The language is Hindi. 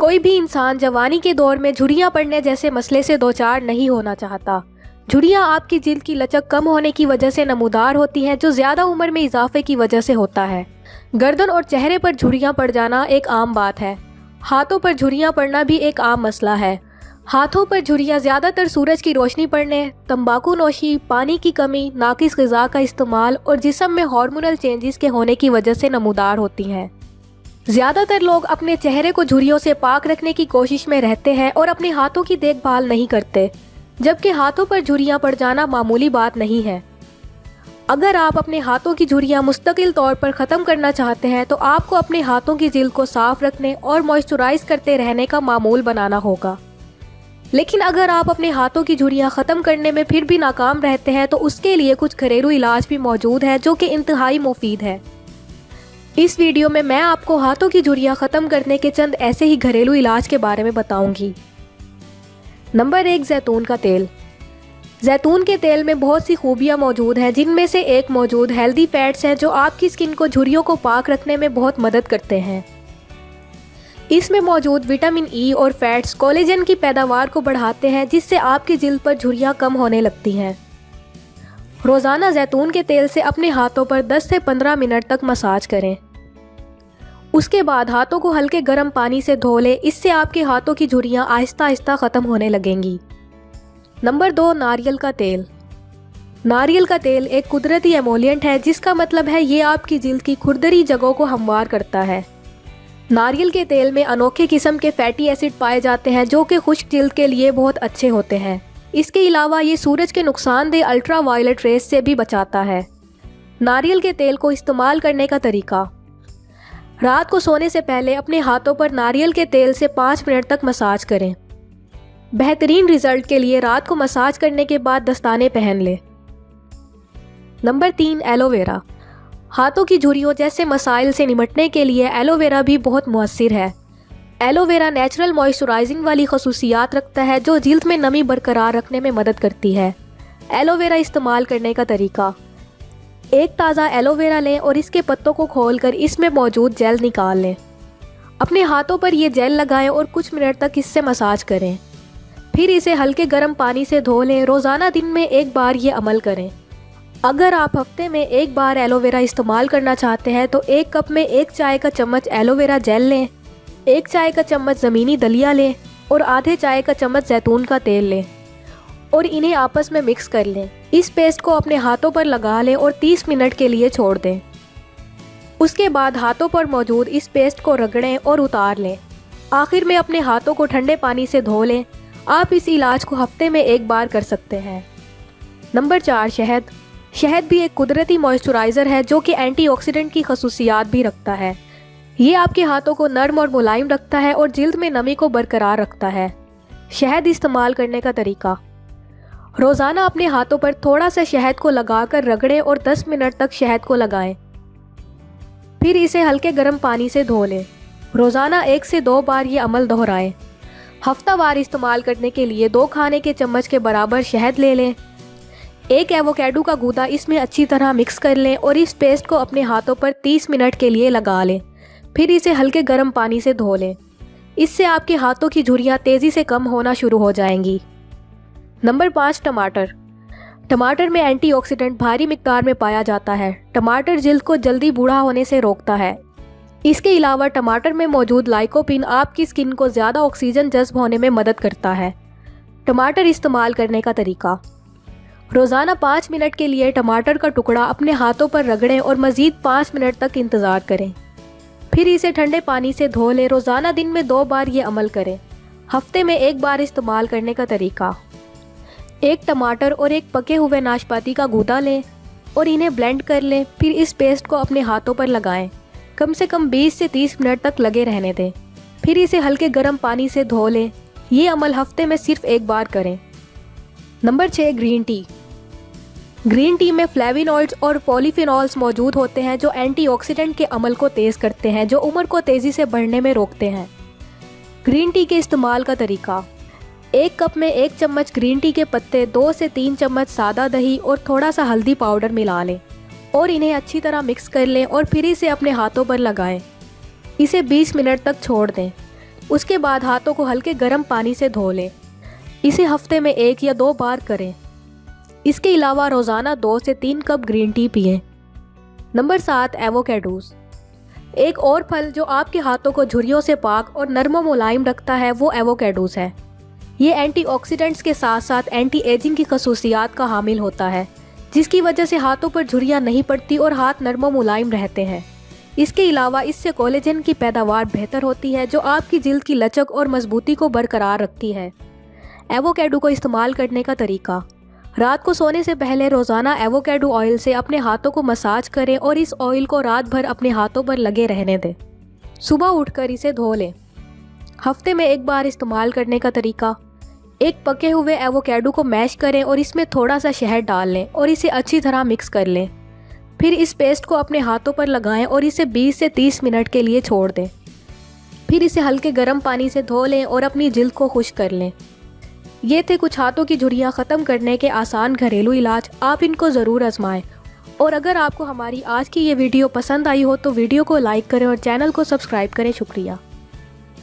कोई भी इंसान जवानी के दौर में झुर्रियाँ पड़ने जैसे मसले से दो चार नहीं होना चाहता। झुर्रियाँ आपकी जिल्द की लचक कम होने की वजह से नमूदार होती हैं, जो ज़्यादा उम्र में इजाफे की वजह से होता है। गर्दन और चेहरे पर झुर्रियाँ पड़ जाना एक आम बात है। हाथों पर झुर्रियाँ पड़ना भी एक आम मसला है। हाथों पर झुर्रियाँ ज़्यादातर सूरज की रोशनी पड़ने, तंबाकू नोशी, पानी की कमी, नाकिस ग़िज़ा का इस्तेमाल और जिस्म में हार्मोनल चेंजेस के होने की वजह से नमूदार होती हैं। ज़्यादातर लोग अपने चेहरे को झुर्रियों से पाक रखने की कोशिश में रहते हैं और अपने हाथों की देखभाल नहीं करते, जबकि हाथों पर झुर्रियाँ पड़ जाना मामूली बात नहीं है। अगर आप अपने हाथों की झुर्रियाँ मुस्तकिल तौर पर ख़त्म करना चाहते हैं तो आपको अपने हाथों की जिल्द को साफ़ रखने और मॉइस्चराइज़ करते रहने का मामूल बनाना होगा। लेकिन अगर आप अपने हाथों की झुर्रियाँ ख़त्म करने में फिर भी नाकाम रहते हैं तो उसके लिए कुछ घरेलू इलाज भी मौजूद है जो कि इंतहाई मुफीद है। इस वीडियो में मैं आपको हाथों की झुर्रियाँ ख़त्म करने के चंद ऐसे ही घरेलू इलाज के बारे में बताऊंगी। नंबर 1, जैतून का तेल। जैतून के तेल में बहुत सी खूबियाँ मौजूद हैं, जिनमें से एक मौजूद हेल्दी फैट्स हैं जो आपकी स्किन को झुर्रियों को पाक रखने में बहुत मदद करते हैं। इसमें मौजूद विटामिन ई और फैट्स कोलेजन की पैदावार को बढ़ाते हैं, जिससे आपकी जिल्द पर झुर्रियाँ कम होने लगती हैं। रोज़ाना जैतून के तेल से अपने हाथों पर 10 से 15 मिनट तक मसाज करें। उसके बाद हाथों को हल्के गर्म पानी से धो लें। इससे आपके हाथों की झुर्रियाँ आहिस्ता आहिस्ता ख़त्म होने लगेंगी। नंबर 2, नारियल का तेल। नारियल का तेल एक कुदरती एमोलिएंट है, जिसका मतलब है ये आपकी जिल्द की खुरदरी जगहों को हमवार करता है। नारियल के तेल में अनोखे किस्म के फैटी एसिड पाए जाते हैं जो कि खुश्क जिल्द के लिए बहुत अच्छे होते हैं। इसके अलावा ये सूरज के नुकसानदेह अल्ट्रा वायलेट रेस से भी बचाता है। नारियल के तेल को इस्तेमाल करने का तरीका: रात को सोने से पहले अपने हाथों पर नारियल के तेल से 5 मिनट तक मसाज करें। बेहतरीन रिजल्ट के लिए रात को मसाज करने के बाद दस्ताने पहन लें। Number 3, aloe vera. हाथों की झुर्रियों जैसे मसाइल से निपटने के लिए एलोवेरा भी बहुत मुअस्सिर है। एलोवेरा नेचुरल मॉइस्चराइजिंग वाली खसूसियात रखता है जो जिल्द में नमी बरकरार रखने में मदद करती है। एलोवेरा इस्तेमाल करने का तरीका: एक ताज़ा एलोवेरा लें और इसके पत्तों को खोलकर इसमें मौजूद जेल निकाल लें। अपने हाथों पर यह जेल लगाएं और कुछ मिनट तक इससे मसाज करें। फिर इसे हल्के गर्म पानी से धो लें। रोज़ाना दिन में एक बार ये अमल करें। अगर आप हफ्ते में एक बार एलोवेरा इस्तेमाल करना चाहते हैं तो 1 कप में 1 चाय का चम्मच एलोवेरा जेल लें, 1 चाय का चम्मच ज़मीनी दलिया लें और आधे चाय का चम्मच जैतून का तेल लें और इन्हें आपस में मिक्स कर लें। इस पेस्ट को अपने हाथों पर लगा लें और 30 मिनट के लिए छोड़ दें। उसके बाद हाथों पर मौजूद इस पेस्ट को रगड़ें और उतार लें। आखिर में अपने हाथों को ठंडे पानी से धो लें। आप इस इलाज को हफ्ते में एक बार कर सकते हैं। नंबर 4, शहद। शहद भी एक कुदरती मॉइस्चराइज़र है जो कि एंटीऑक्सीडेंट की खसूसियात भी रखता है। ये आपके हाथों को नर्म और मुलायम रखता है और जिल्द में नमी को बरकरार रखता है। शहद इस्तेमाल करने का तरीका: रोज़ाना अपने हाथों पर थोड़ा सा शहद को लगाकर रगड़ें और 10 मिनट तक शहद को लगाएं। फिर इसे हल्के गर्म पानी से धो लें। रोज़ाना 1 से 2 बार ये अमल दोहराएं। हफ्तावार इस्तेमाल करने के लिए 2 खाने के चम्मच के बराबर शहद ले लें। 1 एवोकाडो का गूदा इसमें अच्छी तरह मिक्स कर लें और इस पेस्ट को अपने हाथों पर 30 मिनट के लिए लगा लें। फिर इसे हल्के गर्म पानी से धो लें। इससे आपके हाथों की झुर्रियाँ तेज़ी से कम होना शुरू हो जाएंगी। नंबर 5, टमाटर। टमाटर में एंटीऑक्सीडेंट भारी मिकदार में पाया जाता है। टमाटर जिल्द को जल्दी बूढ़ा होने से रोकता है। इसके अलावा टमाटर में मौजूद लाइकोपिन आपकी स्किन को ज़्यादा ऑक्सीजन जज्ब होने में मदद करता है। टमाटर इस्तेमाल करने का तरीका: रोज़ाना 5 मिनट के लिए टमाटर का टुकड़ा अपने हाथों पर रगड़ें और मज़ीद 5 मिनट तक इंतज़ार करें। फिर इसे ठंडे पानी से धो लें। रोज़ाना दिन में 2 बार ये अमल करें। हफ्ते में 1 बार इस्तेमाल करने का तरीका: 1 टमाटर और 1 पके हुए नाशपाती का गूदा लें और इन्हें ब्लेंड कर लें। फिर इस पेस्ट को अपने हाथों पर लगाएं। कम से कम 20 से 30 मिनट तक लगे रहने दें। फिर इसे हल्के गर्म पानी से धो लें। ये अमल हफ्ते में सिर्फ 1 बार करें। Number 6, green tea. Green tea में फ्लेविनॉइड्स और पॉलीफिनॉल्स मौजूद होते हैं जो एंटीऑक्सीडेंट के अमल को तेज़ करते हैं, जो उम्र को तेज़ी से बढ़ने में रोकते हैं। ग्रीन टी के इस्तेमाल का तरीका: 1 कप में 1 चम्मच ग्रीन टी के पत्ते, 2 से 3 चम्मच सादा दही और थोड़ा सा हल्दी पाउडर मिला लें और इन्हें अच्छी तरह मिक्स कर लें और फिर इसे अपने हाथों पर लगाएं। इसे 20 मिनट तक छोड़ दें। उसके बाद हाथों को हल्के गर्म पानी से धो लें। इसे हफ्ते में 1 या 2 बार करें। इसके अलावा रोज़ाना 2 से 3 कप ग्रीन टी पिएं। Number 7, avocados. एक और फल जो आपके हाथों को झुर्रियों से पाक और नरम मुलायम रखता है वो एवोकाडोस है। ये एंटीऑक्सीडेंट्स के साथ साथ एंटी एजिंग की खसूसियात का हामिल होता है, जिसकी वजह से हाथों पर झुर्रियाँ नहीं पड़ती और हाथ नरम मुलायम रहते हैं। इसके अलावा इससे कोलेजन की पैदावार बेहतर होती है, जो आपकी जिल्द की लचक और मजबूती को बरकरार रखती है। एवोकाडो को इस्तेमाल करने का तरीका: रात को सोने से पहले रोज़ाना एवोकाडो ऑयल से अपने हाथों को मसाज करें और इस ऑयल को रात भर अपने हाथों पर लगे रहने दें। सुबह उठकर इसे धो लें। हफ्ते में 1 बार इस्तेमाल करने का तरीका: एक पके हुए एवोकाडो को मैश करें और इसमें थोड़ा सा शहद डाल लें और इसे अच्छी तरह मिक्स कर लें। फिर इस पेस्ट को अपने हाथों पर लगाएं और इसे 20 से 30 मिनट के लिए छोड़ दें। फिर इसे हल्के गर्म पानी से धो लें और अपनी जिल्द को खुश्क कर लें। ये थे कुछ हाथों की झुर्रियाँ ख़त्म करने के आसान घरेलू इलाज। आप इनको ज़रूर आजमाएं। और अगर आपको हमारी आज की ये वीडियो पसंद आई हो तो वीडियो को लाइक करें और चैनल को सब्सक्राइब करें। शुक्रिया।